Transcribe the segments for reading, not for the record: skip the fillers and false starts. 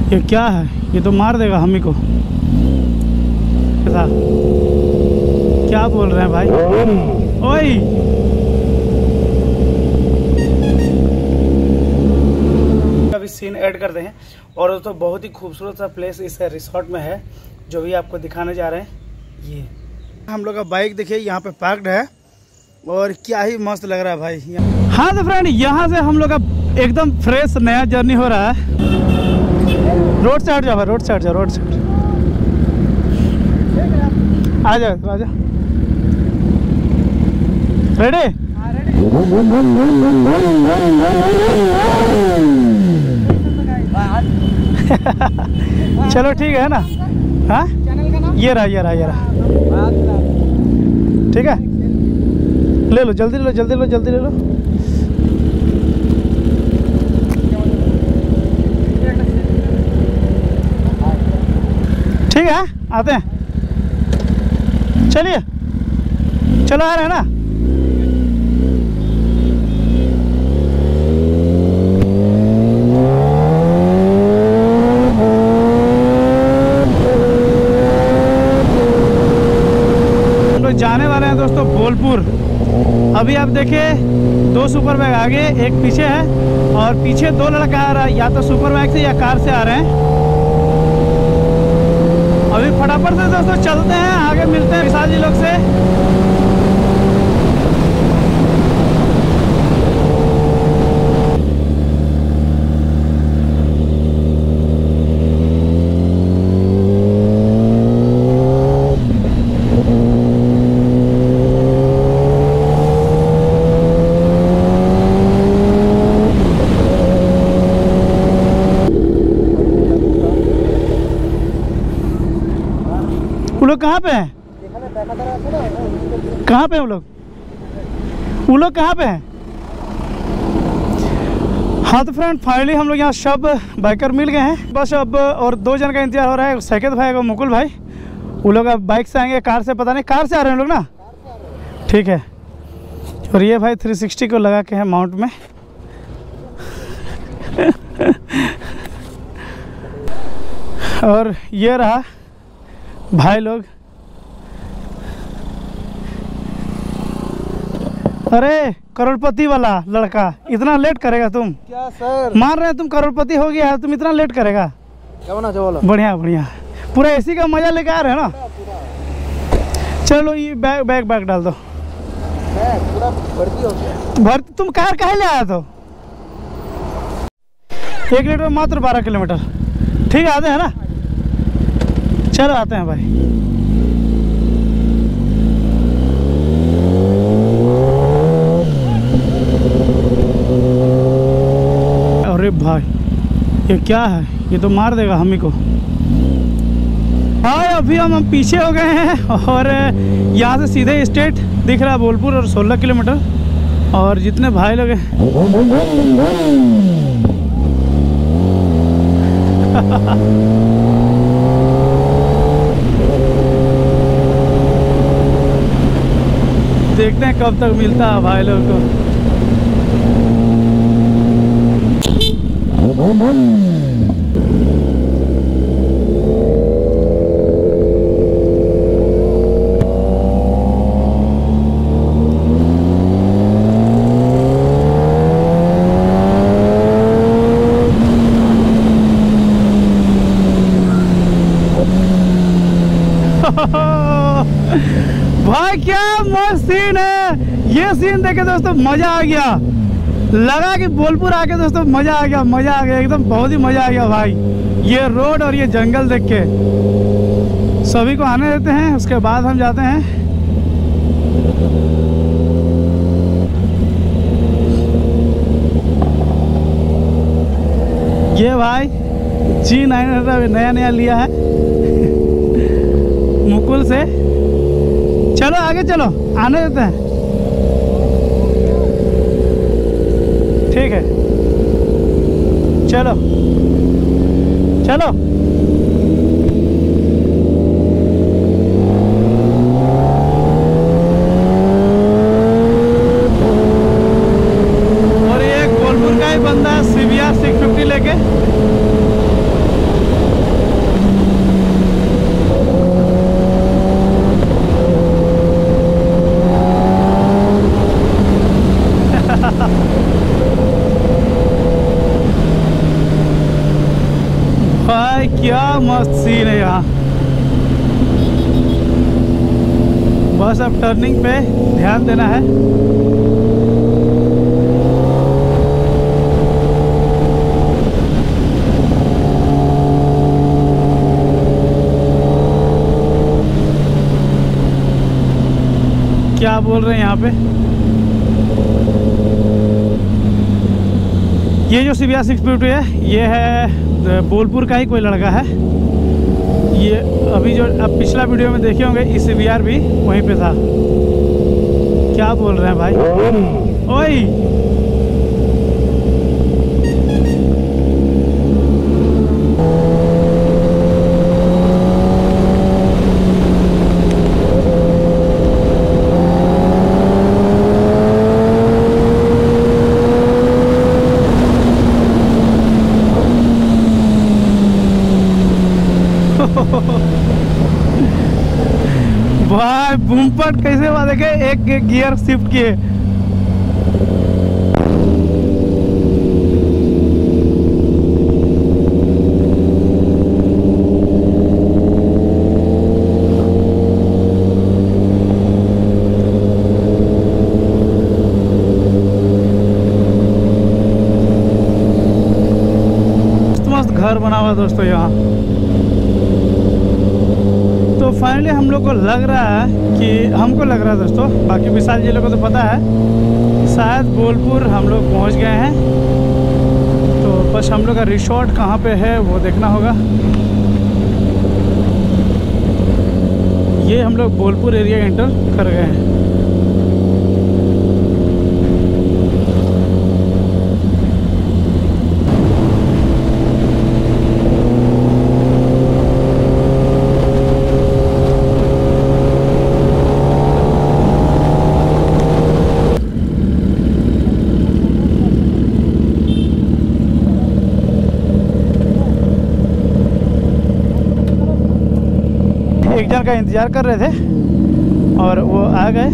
ये क्या है? ये तो मार देगा हम ही को। क्या बोल रहे हैं भाई? ओए अभी सीन ऐड करते हैं। और दोस्तों बहुत ही खूबसूरत सा प्लेस इस रिसोर्ट में है जो भी आपको दिखाने जा रहे हैं। ये हम लोग का बाइक देखिए यहाँ पे पार्क्ड है और क्या ही मस्त लग रहा है भाई। हाँ तो फ्रेंड यहाँ से हम लोग का एकदम फ्रेश नया जर्नी हो रहा है। रोड साइड जाओ भाई, रोड साइड जाओ, रोड साइड आ जाओ आ जाओ। रेडी? चलो ठीक है ना। हाँ ये रहा ठीक है। ले लो जल्दी, ले लो जल्दी, लो जल्दी ले लो। ठीक है आते हैं, चलिए चलो आ रहे हैं ना। जाने वाले हैं दोस्तों बोलपुर। अभी आप देखिए 2 सुपर बाइक आगे एक पीछे है और पीछे 2 लड़का आ रहा है, या तो सुपर बाइक से या कार से आ रहे हैं। अभी फटाफट से दोस्तों चलते हैं, आगे मिलते हैं विशाल जी लोग से। वो लोग कहाँ पे हैं? कहाँ पे वो लोग कहाँ पे हैं? हाँ तो फ्रेंड फाइनली हम लोग यहाँ सब बाइकर मिल गए हैं। बस अब और 2 जन का इंतजार हो रहा है, सैकेत भाई और मुकुल भाई। वो लोग अब बाइक से आएंगे, कार से पता नहीं। कार से आ रहे हैं लोग ना? ठीक है। और ये भाई 360 को लगा के है माउंट में। और ये रहा भाई लोग। अरे करोड़पति वाला लड़का, इतना लेट करेगा तुम? क्या सर मान रहे हैं तुम करोड़पति हो गया है, तुम इतना लेट करेगा? बढ़िया बढ़िया, पूरा एसी का मजा लेके आ रहे हैं ना। चलो ये बैग डाल दो। पूरा भर्ती हो गया। भर्ती? तुम कार काहे ले आया तो? 1 लीटर मात्र 12 किलोमीटर। ठीक है आते हैं ना, चलो आते हैं भाई। अरे भाई ये क्या है? ये तो मार देगा हम ही को। हाँ अभी हम पीछे हो गए हैं और यहाँ से सीधे स्टेट दिख रहा है बोलपुर और 16 किलोमीटर। और जितने भाई लोग हैं देखते हैं कब तक मिलता है भाई लोग को। भाई क्या मस्त सीन है। ये सीन देखे दोस्तों मजा आ गया। लगा कि बोलपुर आके दोस्तों मजा आ गया एकदम, बहुत ही मजा आ गया भाई। ये रोड और ये जंगल देख के सभी को आने देते हैं, उसके बाद हम जाते हैं। ये भाई G900 नया लिया है मुकुल से। चलो आगे चलो, आने देते हैं। ठीक है चलो चलो। और ये एक बोलपुर का ही बंदा है CBR 650 लेके। मस्त सीन है यहाँ। बस अब टर्निंग पे ध्यान देना है। क्या बोल रहे हैं यहाँ पे, ये जो CBR 650 है ये है बोलपुर का ही कोई लड़का है। ये अभी जो अब पिछला वीडियो में देखे होंगे इस CBR भी वहीं पे था। क्या बोल रहे हैं भाई, ओए भाई बूमपट कैसे हुआ देखे, एक गियर शिफ्ट किए। मस्त घर बना हुआ दोस्तों यहाँ। तो फाइनली हम लोग को लग रहा है कि हमको लग रहा है दोस्तों, बाकी विशाल जी लोग को तो पता है, शायद बोलपुर हम लोग पहुंच गए हैं। तो बस हम लोग का रिसोर्ट कहाँ पे है वो देखना होगा। ये हम लोग बोलपुर एरिया एंटर कर गए हैं। एक जन का इंतज़ार कर रहे थे और वो आ गए।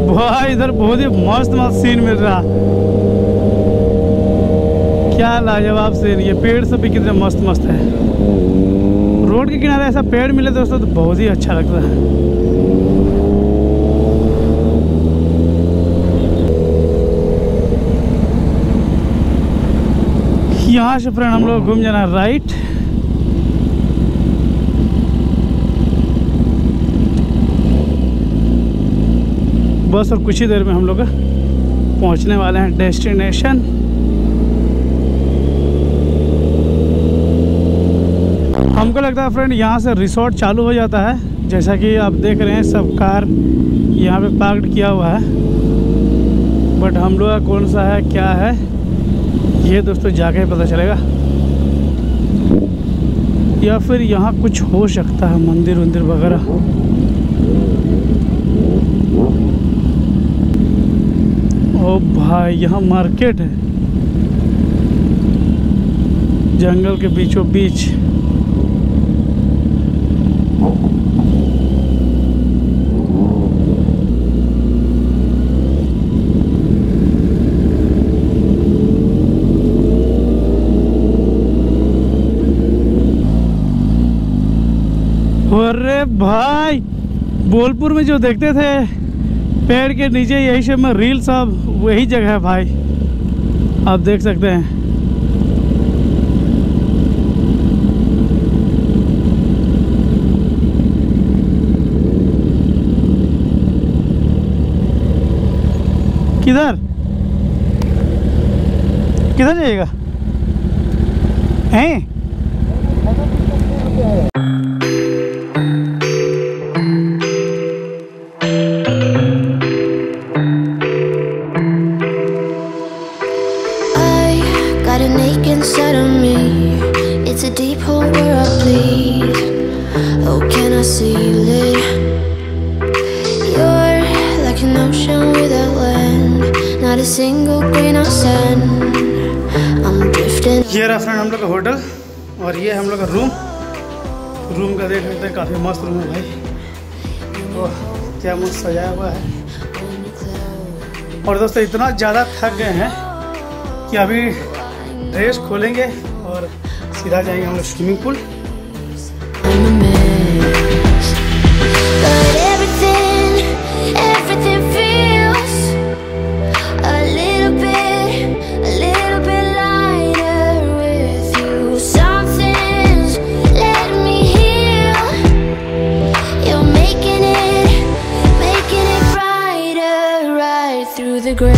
भाई इधर बहुत ही मस्त मस्त सीन मिल रहा, क्या लाजवाब सीन। ये पेड़ सब भी कितने मस्त मस्त है। रोड के किनारे ऐसा पेड़ मिले दोस्तों तो बहुत ही अच्छा लगता है। यहाँ से फ्रेंड हम लोग घूम जाना राइट। बस और कुछ ही देर में हम लोग पहुँचने वाले हैं डेस्टिनेशन। हमको लगता है फ्रेंड यहाँ से रिसोर्ट चालू हो जाता है। जैसा कि आप देख रहे हैं सब कार यहाँ पे पार्क किया हुआ है, बट हम लोग का कौन सा है क्या है ये दोस्तों जाके पता चलेगा। या फिर यहाँ कुछ हो सकता है, मंदिर वंदिर वगैरह। ओ भाई यहाँ मार्केट है जंगल के बीचों बीच। अरे भाई बोलपुर में जो देखते थे पेड़ के नीचे, यही से मैं रील सब वही जगह है भाई, आप देख सकते हैं। किधर किधर जाइएगा हैं? Inside of me, it's a deep hole where I bleed. Oh, can I seal it? You're like an ocean without land, not a single grain of sand. I'm drifting. ये रहा फ्रेंड हम लोग का होटल और ये हम लोग का रूम। रूम का देख सकते हैं, काफ़ी मस्त रूम है भाई। ओह क्या मस्त सजाया हुआ है। और दोस्तों इतना ज़्यादा थक गए हैं कि अभी ड्रेस खोलेंगे और सीधा जाएंगे हम लोग स्विमिंग पूल। The grave.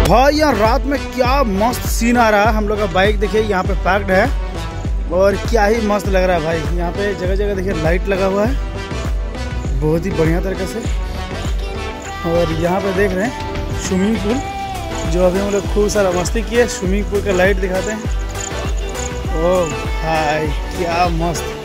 भाई यार रात में क्या मस्त सीन आ रहा है। हम लोग का बाइक देखिए यहाँ पे पार्क्ड है और क्या ही मस्त लग रहा है भाई। यहाँ पे जगह जगह देखिए लाइट लगा हुआ है बहुत ही बढ़िया तरीके से। और यहाँ पे देख रहे हैं स्विमिंग पूल, जो अभी हम लोग खूब सारा मस्ती किए। स्विमिंग पूल का लाइट दिखाते हैं। ओह भाई क्या मस्त।